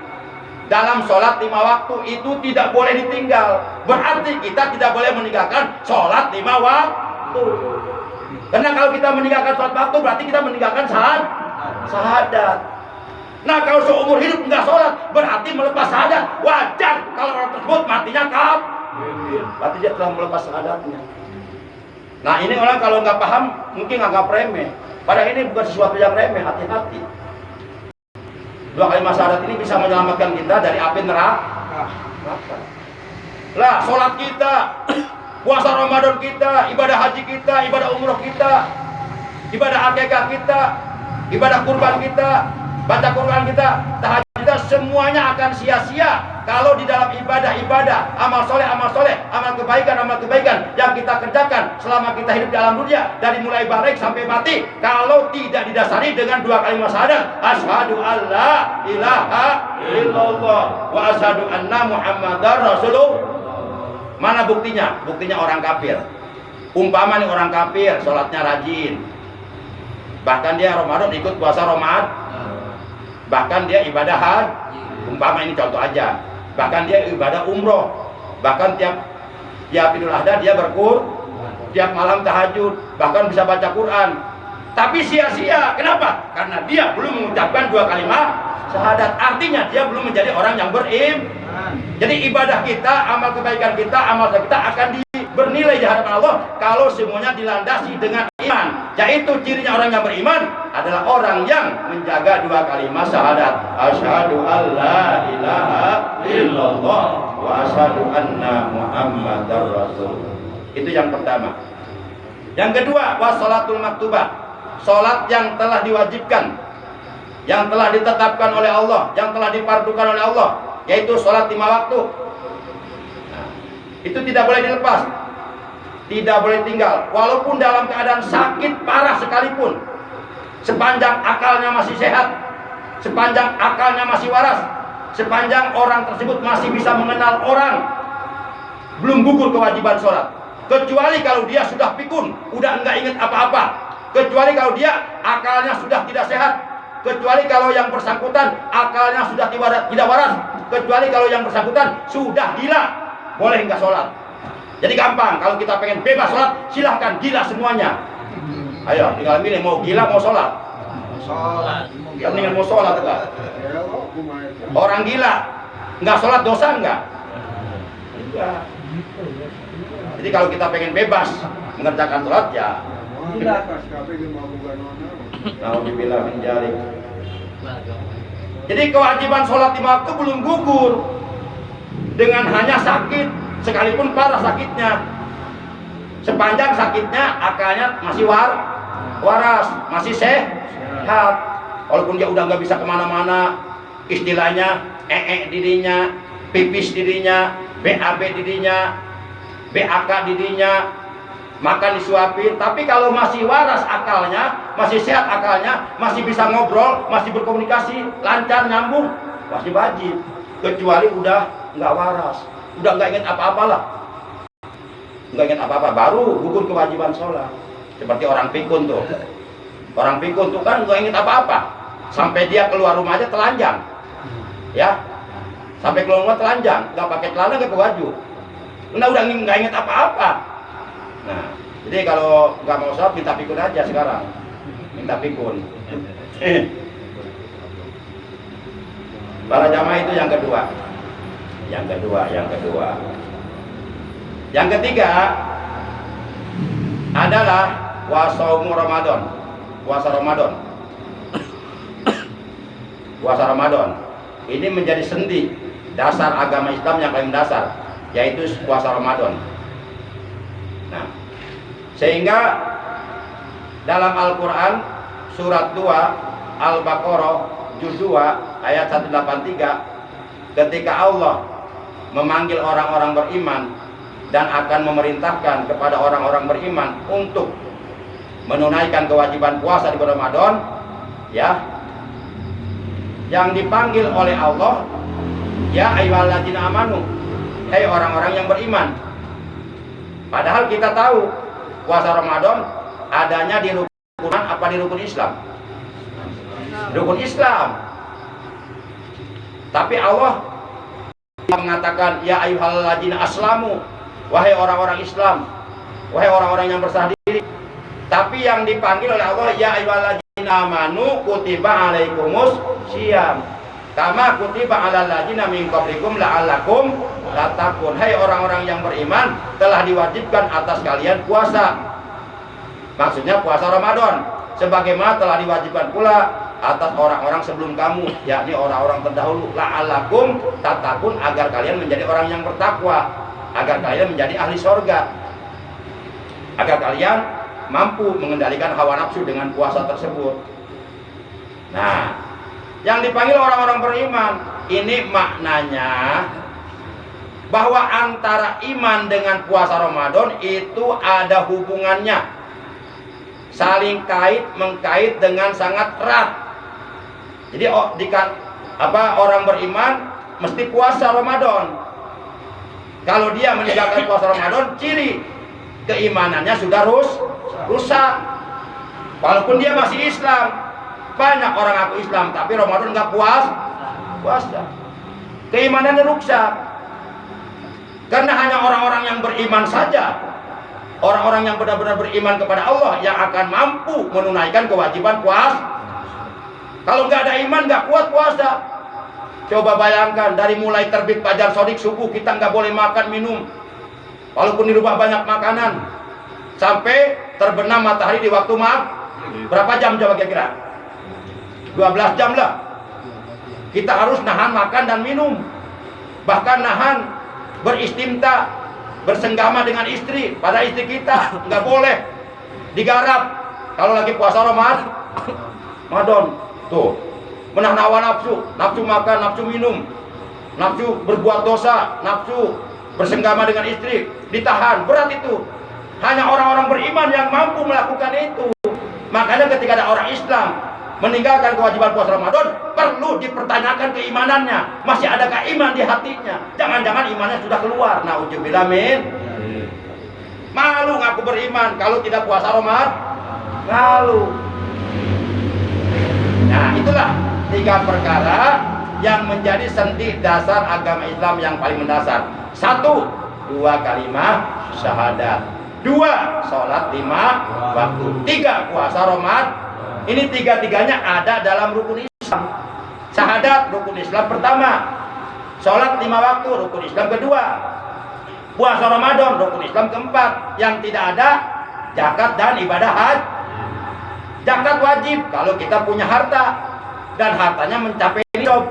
dalam sholat 5 waktu. Itu tidak boleh ditinggal. Berarti kita tidak boleh meninggalkan sholat 5 waktu. Karena kalau kita meninggalkan sholat waktu berarti kita meninggalkan syahadat. Nah, kalau seumur hidup nggak sholat berarti melepas syahadat. Wajar kalau orang tersebut matinya kafir, berarti dia telah melepas syahadatnya. Nah, ini orang kalau nggak paham mungkin anggap remeh, padahal ini bukan sesuatu yang remeh. Hati-hati. 2 kalimat syahadat ini bisa menyelamatkan kita dari api neraka. Lah, sholat kita, puasa Ramadan kita, ibadah haji kita, ibadah umroh kita, ibadah akikah kita, ibadah kurban kita, baca Quran kita, tahajud kita, semuanya akan sia-sia kalau di dalam ibadah-ibadah, amal soleh, amal kebaikan yang kita kerjakan selama kita hidup di alam dunia, dari mulai balik sampai mati, kalau tidak didasari dengan 2 kalimat syahadat, asyhadu alla ilaha illallah wa asyhadu anna muhammadar rasulullah. Mana buktinya? Buktinya orang kafir. Umpama nih orang kafir sholatnya rajin, bahkan dia Ramadan ikut puasa Ramadan, bahkan dia ibadah haji, umpama ini contoh aja, bahkan dia ibadah umroh, bahkan tiap Idul Adha dia tiap malam tahajud, bahkan bisa baca Quran, tapi sia-sia. Kenapa? Karena dia belum mengucapkan 2 kalimat syahadat. Artinya dia belum menjadi orang yang beriman. Jadi ibadah kita, amal kebaikan kita, amal kita akan bernilai di hadapan Allah kalau semuanya dilandasi dengan iman. Yaitu cirinya orang yang beriman adalah orang yang menjaga 2 kalimat syahadat, asyhadu alla ilaha illallah wa asyhadu anna muhammadar rasul. Itu yang pertama. Yang kedua, wassalatul maktubah, salat yang telah diwajibkan, yang telah ditetapkan oleh Allah, yang telah difardukan oleh Allah, yaitu salat 5 waktu. Nah, itu tidak boleh dilepas, tidak boleh tinggal, walaupun dalam keadaan sakit parah sekalipun, sepanjang akalnya masih sehat, sepanjang akalnya masih waras, sepanjang orang tersebut masih bisa mengenal orang, belum gugur kewajiban sholat. Kecuali kalau dia sudah pikun, udah enggak ingat apa-apa, kecuali kalau dia akalnya sudah tidak sehat, kecuali kalau yang bersangkutan akalnya sudah tidak waras, kecuali kalau yang bersangkutan sudah gila, boleh enggak sholat. Jadi gampang, kalau kita pengen bebas sholat, silahkan gila semuanya. Ayo, tinggal milih mau gila mau sholat. Kan tinggal mau sholat enggak? Orang gila nggak sholat dosa enggak? Enggak. Jadi kalau kita pengen bebas mengerjakan sholat ya Alhamdulillah menjari. Jadi kewajiban sholat 5 waktu belum gugur dengan hanya sakit, sekalipun parah sakitnya. Sepanjang sakitnya akalnya masih waras, masih sehat. Walaupun dia udah nggak bisa kemana-mana, istilahnya dirinya, pipis dirinya, BAB dirinya, BAK dirinya, makan disuapin. Tapi kalau masih waras akalnya, masih sehat akalnya, masih bisa ngobrol, masih berkomunikasi, lancar, nyambung, masih wajib. Kecuali udah nggak waras, udah nggak ingat apa-apa lah, nggak ingat apa-apa, baru gugur kewajiban sholat. Seperti orang pikun tuh, orang pikun tuh kan nggak ingat apa-apa, sampai dia keluar rumah aja telanjang, ya, sampai keluar rumah telanjang, nggak pakai celana, nggak pakai baju, udah nggak ingat apa-apa. Nah, jadi kalau nggak mau sholat minta pikun aja sekarang, minta pikun. Para jamaah itu yang kedua. Yang ketiga adalah wasaumu Ramadan. Puasa Ramadan. Ini menjadi sendi dasar agama Islam yang paling dasar, yaitu puasa Ramadan. Nah, sehingga dalam Al-Quran surat 2 Al-Baqarah juz 2 ayat 183, ketika Allah memanggil orang-orang beriman dan akan memerintahkan kepada orang-orang beriman untuk menunaikan kewajiban puasa di bulan Ramadan, ya, yang dipanggil oleh Allah, ya ayyuhalladzina amanu, hai orang-orang yang beriman. Padahal kita tahu puasa Ramadan adanya di rukun apa di rukun Islam? Rukun Islam. Tapi Allah mengatakan ya ayyuhalladzina aslamu, wahai orang-orang Islam, wahai orang-orang yang berserah diri. Tapi yang dipanggil oleh Allah ya ayyuhalladzina amanu kutiba alaikumus syiyam kama kutiba alal ladzina min qablikum la'allakum tattaqun. Hai orang-orang yang beriman, telah diwajibkan atas kalian puasa. Maksudnya puasa Ramadan, sebagaimana telah diwajibkan pula atas orang-orang sebelum kamu, yakni orang-orang terdahulu, la'allakum tattaqun, agar kalian menjadi orang yang bertakwa, agar kalian menjadi ahli surga, agar kalian mampu mengendalikan hawa nafsu dengan puasa tersebut. Nah, yang dipanggil orang-orang beriman ini maknanya bahwa antara iman dengan puasa Ramadan itu ada hubungannya, saling mengkait dengan sangat erat. Jadi orang beriman mesti puasa Ramadan. Kalau dia meninggalkan puasa Ramadan, ciri keimanannya sudah rusak. Walaupun dia masih Islam, banyak orang aku Islam tapi Ramadan nggak puasa, keimanannya rusak. Karena hanya orang-orang yang beriman saja, orang-orang yang benar-benar beriman kepada Allah yang akan mampu menunaikan kewajiban puasa. Kalau nggak ada iman, nggak kuat puasa. Coba bayangkan, dari mulai terbit fajar shadiq subuh kita nggak boleh makan minum, walaupun di rumah banyak makanan, sampai terbenam matahari di waktu berapa jam coba kira-kira? 12 jam lah. Kita harus nahan makan dan minum, bahkan nahan beristimta, bersenggama dengan istri. Pada istri kita nggak boleh digarap kalau lagi puasa Ramadan. Tuh, menahan hawa nafsu, nafsu makan, nafsu minum, nafsu berbuat dosa, nafsu bersenggama dengan istri, ditahan. Berat itu. Hanya orang-orang beriman yang mampu melakukan itu. Makanya ketika ada orang Islam meninggalkan kewajiban puasa Ramadan, perlu dipertanyakan keimanannya. Masih adakah iman di hatinya? Jangan-jangan imannya sudah keluar. Nauzubillah min. Malu ngaku beriman kalau tidak puasa Ramadan. Malu. Nah, itulah 3 perkara yang menjadi sendi dasar agama Islam yang paling mendasar. 1, 2 kalimat syahadat. 2, sholat 5 waktu. 3, puasa Ramadan. Ini 3-tiganya ada dalam rukun Islam. Syahadat rukun Islam pertama, sholat 5 waktu rukun Islam kedua, Puasa Ramadan, rukun Islam keempat. Yang tidak ada zakat dan ibadah haji. Zakat wajib kalau kita punya harta dan hartanya mencapai nisab.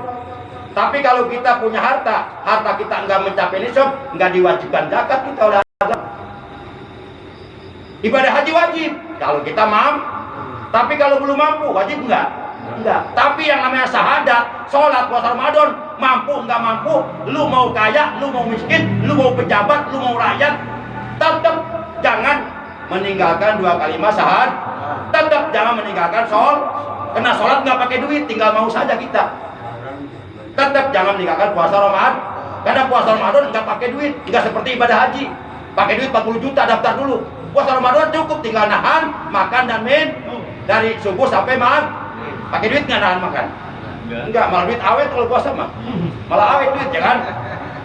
Tapi kalau kita punya harta kita enggak mencapai nisab, enggak diwajibkan zakat kita oleh agama. Ibadah haji wajib kalau kita mampu. Tapi kalau belum mampu, wajib enggak? Enggak. Tapi yang namanya syahadat, sholat, puasa Ramadan, mampu enggak mampu, lu mau kaya, lu mau miskin, lu mau pejabat, lu mau rakyat, tetap jangan meninggalkan dua kalimat syahadat. Tetap jangan meninggalkan sholat. Karena sholat enggak pakai duit, tinggal mau saja kita. Tetap jangan meninggalkan puasa Ramadan. Karena puasa Ramadan enggak pakai duit, enggak seperti ibadah haji. Pakai duit 40 juta daftar dulu. Puasa Ramadan cukup tinggal nahan, makan dan minum dari subuh sampai malam. Pakai duit nggak nahan makan? Enggak, malah duit awet kalau puasa mah. Malah awet duit ya kan?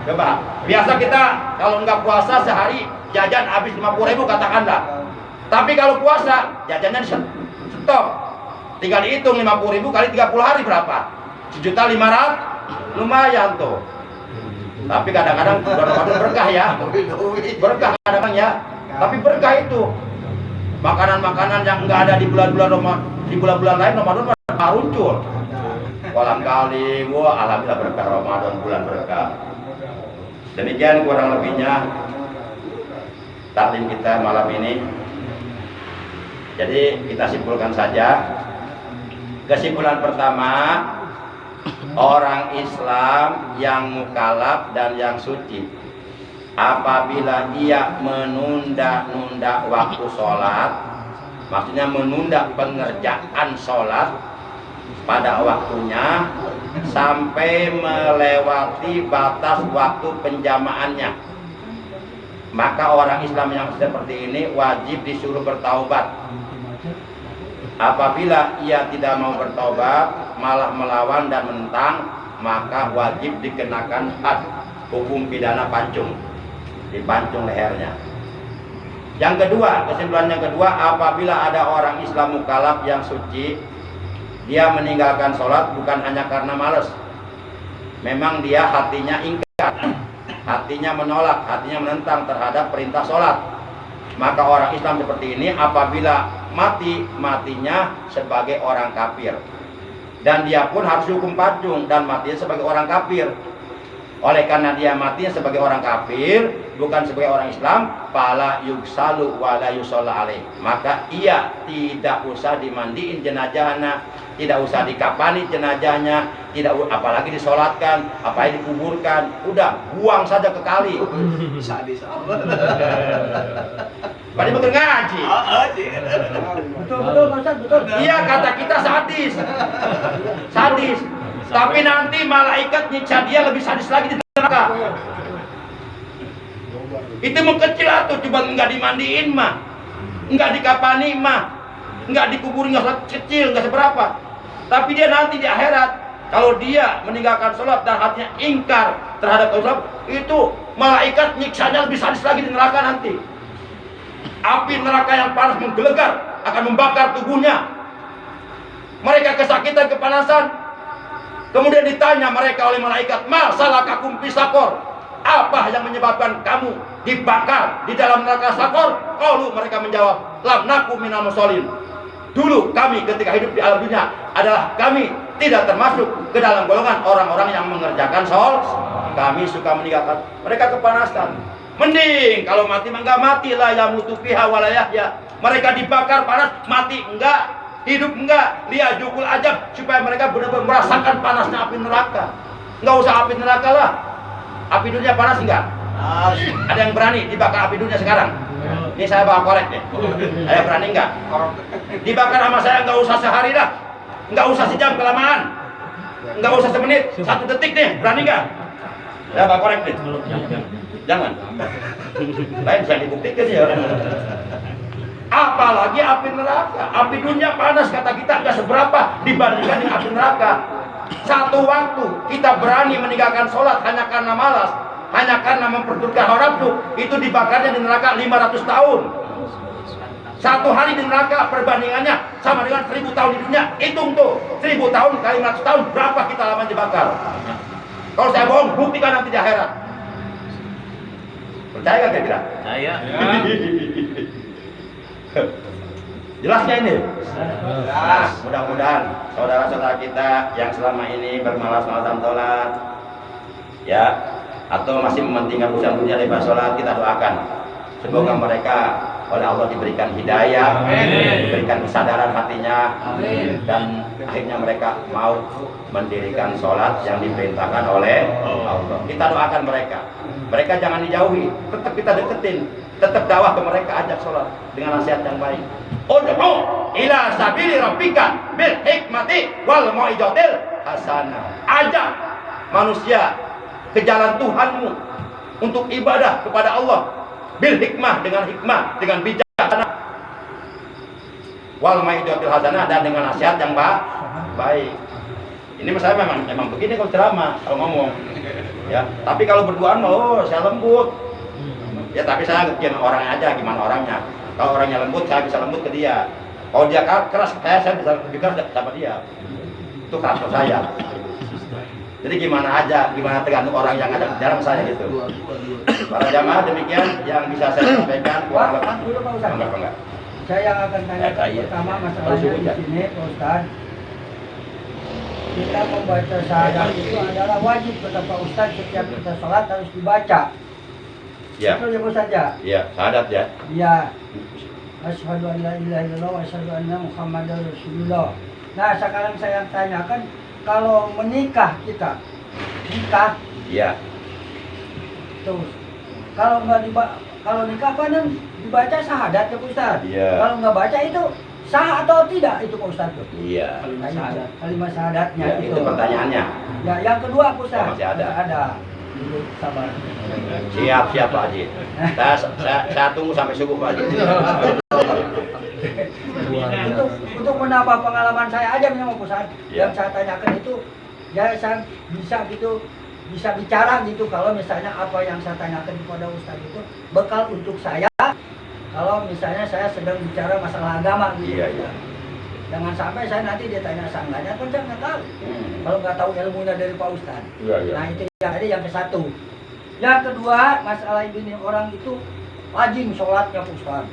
Coba, biasa kita kalau nggak puasa sehari jajan habis 50.000 katakanlah. Tapi kalau puasa jajannya di stop. Tinggal dihitung 50.000 kali 30 hari berapa? 1.500.000. Lumayan tuh. Tapi kadang-kadang bulan Ramadan berkah ya. Berkah kadang-kadang ya. Tapi berkah itu. Makanan-makanan yang nggak ada di bulan-bulan Ramadan, di bulan-bulan lain Ramadan muncul. Kolam kali, wah alhamdulillah berkah Ramadan, bulan berkah. Demikian kurang lebihnya taklim kita malam ini. Jadi kita simpulkan saja. Kesimpulan pertama, orang Islam yang mukallaf dan yang suci, apabila ia menunda-nunda waktu sholat, maksudnya menunda pengerjaan sholat pada waktunya sampai melewati batas waktu penjamaannya, maka orang Islam yang seperti ini wajib disuruh bertaubat. Apabila ia tidak mau bertaubat, malah melawan dan menentang, maka wajib dikenakan had, hukum pidana pancung, dipancung lehernya. Yang kedua, kesimpulan yang kedua, apabila ada orang Islam mukallaf yang suci, dia meninggalkan sholat bukan hanya karena malas. Memang dia hatinya ingkar, hatinya menolak, hatinya menentang terhadap perintah sholat. Maka orang Islam seperti ini apabila matinya sebagai orang kafir. Dan dia pun harus dihukum pancung dan matinya sebagai orang kafir. Oleh karena dia matinya sebagai orang kafir, bukan sebagai orang Islam, fala yugsalu wala yusalla alaih. Maka ia tidak usah dimandiin jenazahnya, tidak usah dikafani jenazahnya, tidak apalagi disolatkan, apalagi dikuburkan. Udah, buang saja ke kali. Sadis amat. Pada betul ngaji. Betul, betul. Iya, kata kita sadis. Sadis. Tapi nanti malaikat nyiksa dia lebih sadis lagi di neraka. Itu mengkecil atau coba nggak dimandiin mah, nggak dikapani mah, nggak dikuburin, nggak kecil, nggak seberapa. Tapi dia nanti di akhirat, kalau dia meninggalkan sholat dan hatinya ingkar terhadap sholat, itu malaikat nyiksanya lebih sadis lagi di neraka nanti. Api neraka yang panas menggelegar akan membakar tubuhnya. Mereka kesakitan, kepanasan. Kemudian ditanya mereka oleh malaikat, "Ma salakakum fi saqar?" Apa yang menyebabkan kamu dibakar di dalam neraka sakor? Qalu, mereka menjawab, "Lam nakum minal musholin." Dulu kami ketika hidup di alam dunia adalah kami tidak termasuk ke dalam golongan orang-orang yang mengerjakan sholat. Kami suka meninggalkan. Mereka kepanasan. Mending kalau mati enggak mati lah, ya mutu fiha wala yahya. Mereka dibakar panas, mati enggak, hidup enggak, liyajukul ajab, supaya mereka benar-benar merasakan panasnya api neraka. Enggak usah api neraka lah. Api dunia panas enggak? Ada yang berani dibakar api dunia sekarang? Ini saya bawa korek nih. Ada berani enggak? Dibakar sama saya enggak usah sehari dah. Enggak usah sejam kelamaan. Enggak usah semenit, 1 detik nih. Berani enggak? Saya bawa korek nih. Jangan. Lain bisa dibuktikan ya. Apalagi api neraka. Api dunia panas kata kita enggak seberapa dibandingkan dengan api neraka. Satu waktu kita berani meninggalkan sholat hanya karena malas, hanya karena memperturutkan hawa nafsu, itu dibakarnya di neraka 500 tahun. Satu hari di neraka perbandingannya sama dengan 1000 tahun di dunia. Hitung tuh, 1000 tahun kali 500 tahun, berapa kita lama dibakar? Kalau saya bohong, buktikan nanti di akhirat. Percaya gak kira-kira? Saya. Jelasnya ini? Jelas. Mudah-mudahan saudara-saudara kita yang selama ini bermalas-malasan sholat, ya, atau masih mementingkan urusan dunia daripada sholat, kita doakan semoga mereka oleh Allah diberikan hidayah, diberikan kesadaran hatinya, dan akhirnya mereka mau mendirikan sholat yang diperintahkan oleh Allah. Kita doakan mereka. Mereka jangan dijauhi, tetap kita deketin, tetap dakwah ke mereka, ajak sholat dengan nasihat yang baik. Ud'u ila sabili rabbika bil hikmati wal mau'izatil hasanah. Ajak manusia ke jalan Tuhanmu untuk ibadah kepada Allah bil hikmah, dengan bijaksana, wal mau'izatil hasanah, dan dengan nasihat yang baik. Ini saya memang begini kalau ceramah, kalau ngomong. Ya, tapi kalau berduaan oh saya lembut. Ya, tapi saya ngertiin orangnya aja, gimana orangnya. Kalau orangnya lembut, saya bisa lembut ke dia. Kalau dia keras, saya bisa lebih keras sama dia. Itu karakter saya. Jadi gimana aja, gimana tergantung orang yang ada dalam saya gitu. Para jamaah, demikian yang bisa saya sampaikan. Kurang lebih. Enggak. Saya yang akan tanyakan pertama masalahnya di sini, Pak Ustaz. Kita membaca syahadat itu adalah wajib kata Pak Ustaz, setiap kita sholat harus dibaca. Ya. Betul ya Pak Ustaz ya? Iya, syahadat ya. Iya. Asyhadu an la ilaha illallah wa asyhadu anna Muhammadar Rasulullah. Nah, sekarang saya tanyakan, kalau menikah kita, nikah, Iya. terus kalau nikah apa nih dibaca syahadat ya Pak Ustaz? Iya. Kalau nggak baca itu sah atau tidak itu Pak Ustaz? Iya. Kalimat syahadatnya Ya, itu pertanyaannya. Ya, yang kedua Pak Ustaz. Masih ada. Dulu, sabar. Siap Pak Haji. Saya tunggu sampai subuh Pak Haji. Untuk menambah pengalaman saya aja memang Pak Ustaz. Ya. Yang saya tanyakan itu, ya saya bisa bicara gitu, kalau misalnya apa yang saya tanyakan kepada Ustaz itu bekal untuk saya kalau misalnya saya sedang bicara masalah agama gitu. Iya. Jangan sampai saya nanti dia tanya sangganya, kan saya nggak tahu. Kalau nggak tahu ilmunya dari Pak Ustaz. Iya. Nah itu yang ada yang ke satu. Yang kedua, masalah ini orang itu rajin sholatnya Pak Ustaz.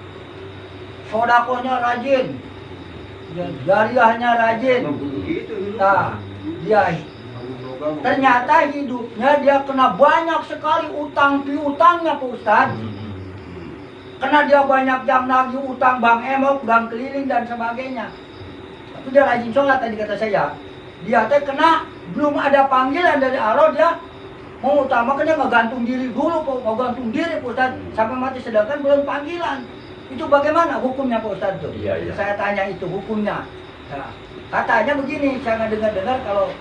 Sodakohnya rajin. Jariahnya rajin. Nah, dia ternyata hidupnya dia kena banyak sekali utang piutangnya Pak Ustaz. Karena dia banyak yang nagih utang Bank Emok, Bank Keliling dan sebagainya. Tapi dia rajin sholat tadi kata saya. Dia teh kena belum ada panggilan dari Allah, dia mau utamakan dia ngegantung diri dulu, mau gantung diri Pak Ustaz sampai mati, sedangkan belum panggilan. Itu bagaimana hukumnya Pak Ustaz tuh? Iya. Saya tanya itu hukumnya. Nah, katanya begini, saya nggak dengar kalau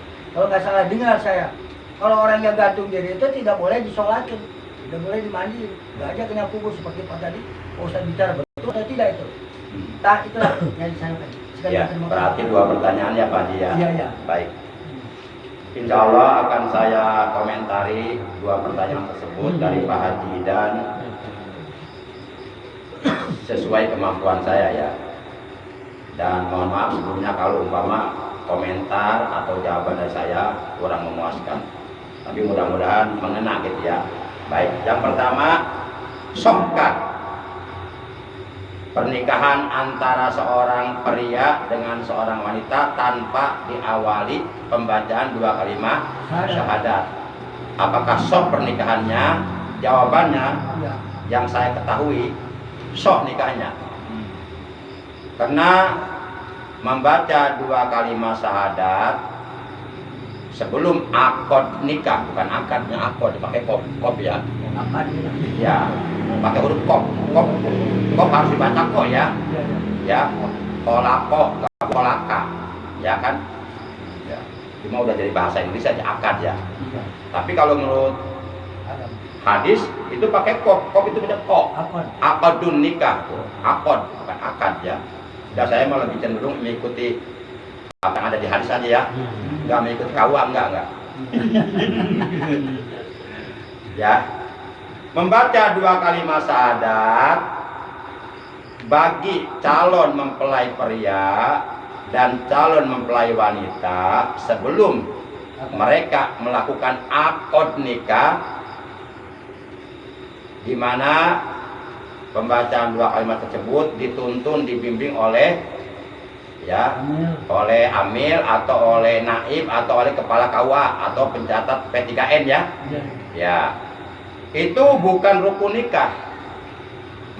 nggak salah dengar saya. Kalau orang yang gantung diri itu tidak boleh disolatin, tidak boleh dimandiin, nggak aja kena kubur seperti Pak tadi. Pak Ustaz bicara betul atau tidak itu? Nah, itulah yang saya Ya, berarti dua pertanyaan ya Pak Haji ya. Iya. Baik. Insya Allah akan saya komentari dua pertanyaan tersebut dari Pak Haji dan sesuai kemampuan saya ya. Dan mohon maaf sebelumnya kalau umpama komentar atau jawaban dari saya kurang memuaskan. Tapi mudah-mudahan mengena gitu ya. Baik, yang pertama, sahkah pernikahan antara seorang pria dengan seorang wanita tanpa diawali pembacaan dua kalimat syahadat? Apakah sah pernikahannya? Jawabannya, Ya. yang saya ketahui, sah nikahnya. Karena membaca dua kalimat syahadat sebelum akad nikah, bukan akadnya, akad dipakai kop ya. Ya, pakai huruf kop harus dibaca kok ya. Ya, kolako, kolaka, ya kan? Ya, cuma udah jadi bahasa Indonesia aja akad ya. Tapi kalau menurut hadis itu pakai kop itu benar kok. Akadun nikah, akad bukan akad ya. Dan saya malah lebih cenderung mengikuti apa yang ada di hadis aja ya, nggak mengikuti KUA, enggak. Ya, membaca dua kalimat syahadat bagi calon mempelai pria dan calon mempelai wanita sebelum mereka melakukan akad nikah di mana pembacaan dua kalimat tersebut dituntun dibimbing oleh oleh amil atau oleh naib atau oleh kepala KUA atau pencatat P3N ya. Ya. Itu bukan rukun nikah.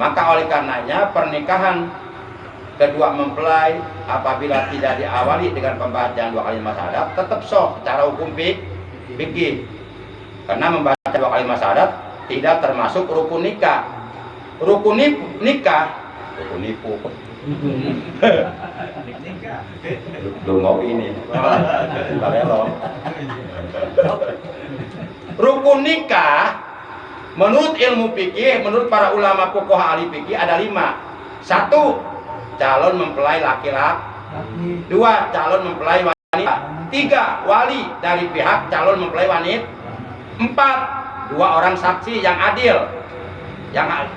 Maka oleh karenanya pernikahan kedua mempelai apabila tidak diawali dengan pembacaan dua kalimat syahadat tetap sah secara hukum fikih. Karena membaca dua kalimat syahadat tidak termasuk rukun nikah. Rukun nikah, rukun nipu. Lu ini. Rukun nikah menurut ilmu fikih, menurut para ulama fuqaha ahli fikih ada 5. 1. Calon mempelai laki-laki. 2. Calon mempelai wanita. 3. Wali dari pihak calon mempelai wanita. 4. 2 orang saksi yang adil,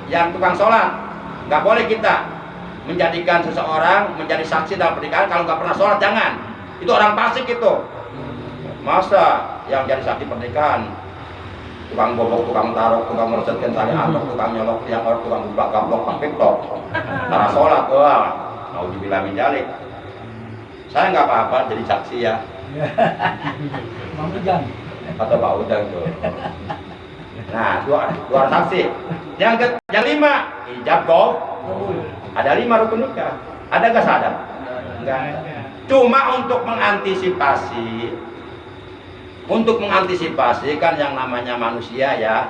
yang tukang sholat. Nggak boleh kita menjadikan seseorang menjadi saksi dalam pernikahan kalau nggak pernah sholat, jangan. Itu orang fasik itu. Masa yang jadi saksi pernikahan tukang bobok, tukang taruh, tukang meresetkan tali anak, tukang nyolok yang orang, tukang buka gaplok, piktok, cara sholat, wah, mau dibilang menjalik. Saya nggak apa-apa jadi saksi ya. Mang Ujang. Atau Pak Udang tuh. Nah, dua saksi. Yang 5, ijab go. Ada 5 rukun nikah. Ada nggak sadar? Enggak. Cuma untuk mengantisipasi kan yang namanya manusia ya,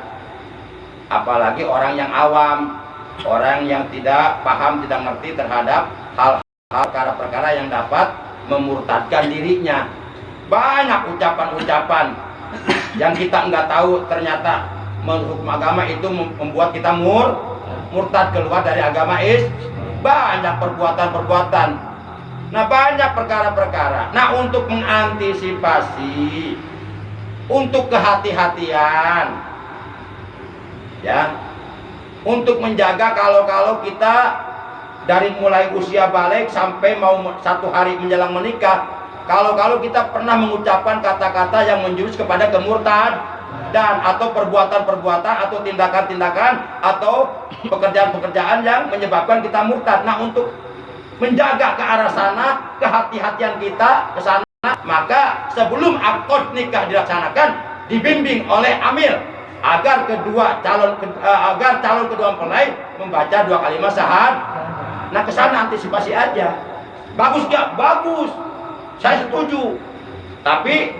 apalagi orang yang awam, orang yang tidak paham, tidak ngerti terhadap hal-hal perkara-perkara yang dapat memurtadkan dirinya. Banyak ucapan-ucapan yang kita nggak tahu ternyata menurut hukum agama itu membuat kita murtad, keluar dari agama banyak perbuatan-perbuatan. Nah, banyak perkara-perkara. Nah, untuk mengantisipasi, untuk kehati-hatian ya, untuk menjaga kalau kita dari mulai usia balik sampai mau 1 hari menjelang menikah, kalau kita pernah mengucapkan kata-kata yang menjurus kepada kemurtadan atau perbuatan-perbuatan atau tindakan-tindakan atau pekerjaan-pekerjaan yang menyebabkan kita murtad. Nah, untuk menjaga ke arah sana, kehati-hatian kita ke sana, maka sebelum akad nikah dilaksanakan dibimbing oleh amil agar calon kedua mempelai membaca 2 kalimat syahadat. Nah, ke sana antisipasi aja. Bagus gak? Bagus. Saya setuju. Tapi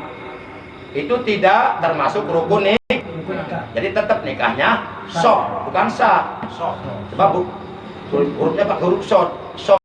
itu tidak termasuk rukun nikah. Jadi tetap nikahnya sah, bukan sah. Sebab hurufnya pakai huruf sod.